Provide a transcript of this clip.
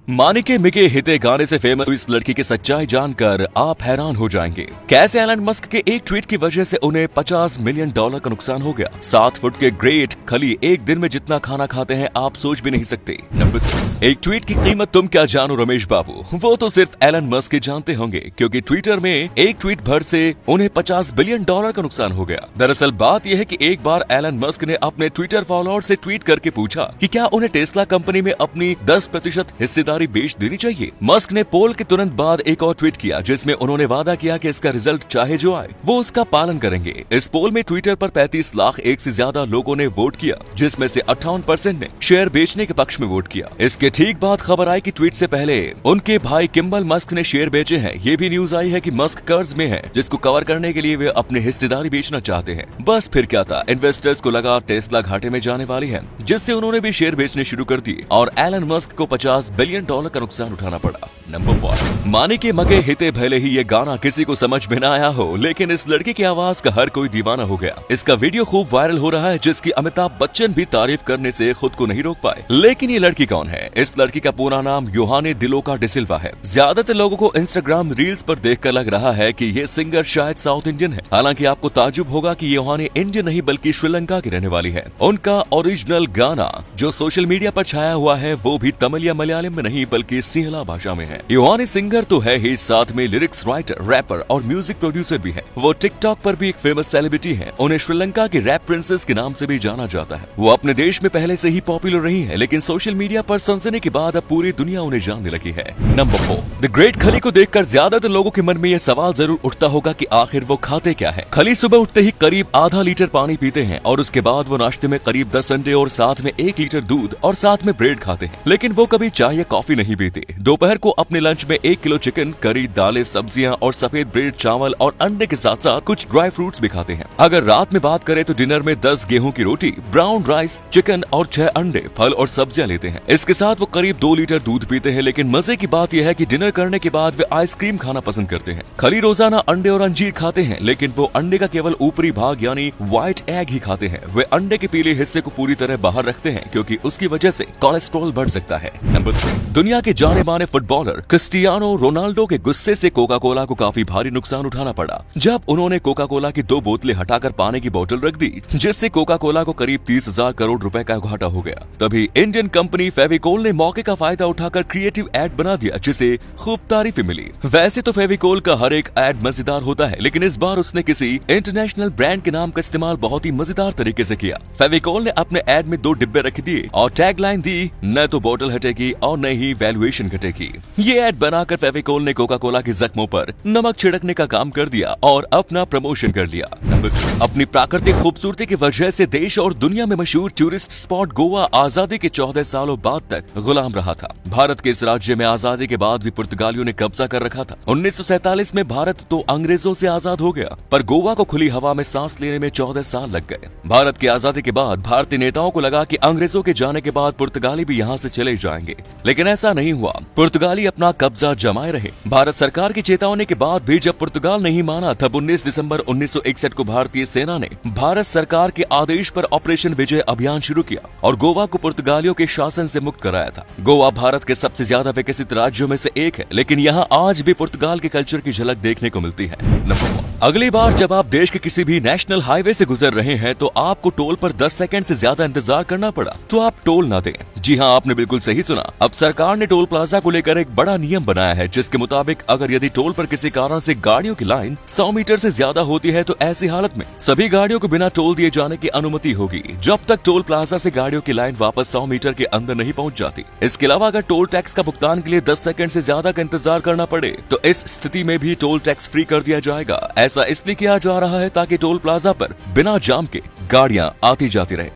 मानिके मिके हिते गाने से फेमस हुई इस लड़की की सच्चाई जानकर आप हैरान हो जाएंगे। कैसे एलन मस्क के एक ट्वीट की वजह से उन्हें $50 मिलियन का नुकसान हो गया। 7 फुट के ग्रेट खली एक दिन में जितना खाना खाते हैं आप सोच भी नहीं सकते। नंबर 6, एक ट्वीट की कीमत तुम क्या जानो रमेश बाबू, वो तो सिर्फ एलन मस्क ही जानते होंगे, क्योंकि ट्विटर में एक ट्वीट भर से उन्हें $50 बिलियन का नुकसान हो गया। दरअसल बात यह है कि एक बार एलन मस्क ने अपने ट्विटर फॉलोअर से ट्वीट करके पूछा कि क्या उन्हें टेस्ला कंपनी में अपनी 10% हिस्सेदारी बेच देनी चाहिए। मस्क ने पोल के तुरंत बाद एक और ट्वीट किया जिसमें उन्होंने वादा किया कि इसका रिजल्ट चाहे जो आए वो उसका पालन करेंगे। इस पोल में ट्विटर पर 35 लाख एक से ज्यादा लोगों ने वोट किया, जिसमें से 58% ने शेयर बेचने के पक्ष में वोट किया। इसके ठीक बाद खबर आई कि ट्वीट से पहले उनके भाई किम्बल मस्क ने शेयर बेचे हैं। ये भी न्यूज आई है कि मस्क कर्ज में है, जिसको कवर करने के लिए वे अपनी हिस्सेदारी बेचना चाहते हैं। बस फिर क्या था, इन्वेस्टर्स को लगा टेस्ला घाटे में जाने वाली है, जिससे उन्होंने भी शेयर बेचने शुरू कर दिए और एलन मस्क को $50 बिलियन का नुकसान उठाना पड़ा। नंबर 4, मानिके मगे हिते भले ही ये गाना किसी को समझ में न आया हो, लेकिन इस लड़की की आवाज का हर कोई दीवाना हो गया। इसका वीडियो खूब वायरल हो रहा है, जिसकी अमिताभ बच्चन भी तारीफ करने से खुद को नहीं रोक पाए। लेकिन ये लड़की कौन है? इस लड़की का पूरा नाम योहाने दिलोका डिसिल्वा है। ज्यादातर लोगों को इंस्टाग्राम रील्स पर देखकर लग रहा है कि ये सिंगर शायद साउथ इंडियन है। हालांकि आपको ताजुब होगा कि योहाने इंडियन नहीं बल्कि श्रीलंका की रहने वाली है। उनका ओरिजिनल गाना जो सोशल मीडिया पर छाया हुआ है वो भी तमिल या मलयालम में नहीं बल्कि सिंहला भाषा में है। योहाने सिंगर तो है ही, साथ में लिरिक्स राइटर, रैपर और म्यूजिक प्रोड्यूसर भी है। वो टिकटॉक पर भी एक फेमस सेलिब्रिटी है। उन्हें श्रीलंका की रैप प्रिंसेस के नाम से भी जाना जाता है। वो अपने देश में पहले से ही पॉपुलर रही है, लेकिन सोशल मीडिया पर सनसनी के बाद अब पूरी दुनिया उन्हें जानने लगी है। नंबर 4, द ग्रेट खली को देखकर ज्यादातर लोगों के मन में यह सवाल जरूर उठता होगा कि आखिर वो खाते क्या है। खली सुबह उठते ही करीब आधा लीटर पानी पीते हैं और उसके बाद वो नाश्ते में करीब 10 अंडे और साथ में 1 लीटर दूध और साथ में ब्रेड खाते हैं। लेकिन वो कभी चाय या कॉफी नहीं पीते। दोपहर को अपने लंच में 1 किलो चिकन, करी, दालें, सब्जियां और सफेद ब्रेड, चावल और अंडे के साथ साथ कुछ ड्राई फ्रूट्स भी खाते हैं। अगर रात में बात करें तो डिनर में 10 गेहूं की रोटी, ब्राउन राइस, चिकन और 6 अंडे, फल और सब्जियां लेते हैं। इसके साथ वो करीब 2 लीटर दूध पीते हैं। लेकिन मजे की बात यह है कि डिनर करने के बाद वे आइसक्रीम खाना पसंद करते हैं। खली रोजाना अंडे और अंजीर खाते हैं, लेकिन वो अंडे का केवल ऊपरी भाग यानी व्हाइट एग ही खाते हैं। वे अंडे के पीले हिस्से को पूरी तरह बाहर रखते हैं, क्योंकि उसकी वजह से कोलेस्ट्रॉल बढ़ सकता है। नंबर 3, दुनिया के जाने माने फुटबॉलर क्रिस्टियानो रोनाल्डो के गुस्से से कोका कोला को काफी भारी नुकसान उठाना पड़ा, जब उन्होंने कोका कोला की 2 बोतलें हटाकर पानी की बोतल रख दी, जिससे कोका कोला को करीब 30,000 करोड़ रुपए का घाटा हो गया। तभी इंडियन कंपनी फेविकोल ने मौके का फायदा उठाकर क्रिएटिव एड बना दिया, जिसे खूब तारीफें मिली। वैसे तो फेविकोल का हर एक एड मजेदार होता है, लेकिन इस बार उसने किसी इंटरनेशनल ब्रांड के नाम का इस्तेमाल बहुत ही मजेदार तरीके से किया। फेविकोल ने अपने एड में 2 डिब्बे रख दिए और टैगलाइन दी, न तो बोतल हटेगी और न ही वैल्यूएशन घटेगी। ये एड बनाकर फेविकोल ने कोका कोला के जख्मों पर नमक छिड़कने का काम कर दिया और अपना प्रमोशन कर लिया। नंबर 2, अपनी प्राकृतिक खूबसूरती की वजह से देश और दुनिया में मशहूर टूरिस्ट स्पॉट गोवा आजादी के 14 सालों बाद तक गुलाम रहा था। भारत के इस राज्य में आजादी के बाद भी पुर्तगालियों ने कब्जा कर रखा था। 1947 में भारत तो अंग्रेजों से आजाद हो गया, पर गोवा को खुली हवा में सांस लेने में 14 साल लग गए। भारत की आजादी के बाद भारतीय नेताओं को लगा कि अंग्रेजों के जाने के बाद पुर्तगाली भी यहाँ से चले जाएंगे, लेकिन ऐसा नहीं हुआ। पुर्तगाली अपना कब्जा जमाए रहे। भारत सरकार की चेतावनी के बाद भी जब पुर्तगाल नहीं माना, तब 19 दिसंबर 1961 को भारतीय सेना ने भारत सरकार के आदेश पर ऑपरेशन विजय अभियान शुरू किया और गोवा को पुर्तगालियों के शासन से मुक्त कराया था। गोवा भारत के सबसे ज्यादा विकसित राज्यों में से एक है, लेकिन यहाँ आज भी पुर्तगाल के कल्चर की झलक देखने को मिलती है। नंबर 1, अगली बार जब आप देश के किसी भी नेशनल हाईवे से गुजर रहे हैं तो आपको टोल पर 10 सेकंड से ज्यादा इंतजार करना पड़ा, तो आप टोल ना दें। जी हाँ, आपने बिल्कुल सही सुना। अब सरकार ने टोल प्लाजा को लेकर एक बड़ा नियम बनाया है, जिसके मुताबिक अगर यदि टोल पर किसी कारण से गाड़ियों की लाइन 100 मीटर से ज्यादा होती है तो ऐसी हालत में सभी गाड़ियों को बिना टोल दिए जाने की अनुमति होगी, जब तक टोल प्लाजा से गाड़ियों की लाइन वापस 100 मीटर के अंदर नहीं पहुंच जाती। इसके अलावा अगर टोल टैक्स का भुगतान के लिए 10 सेकंड से ज्यादा का इंतजार करना पड़े तो इस स्थिति में भी टोल टैक्स फ्री कर दिया जाएगा। ऐसा इसलिए किया जा रहा है ताकि टोल प्लाजा पर बिना जाम के गाड़ियां आती जाती रहे।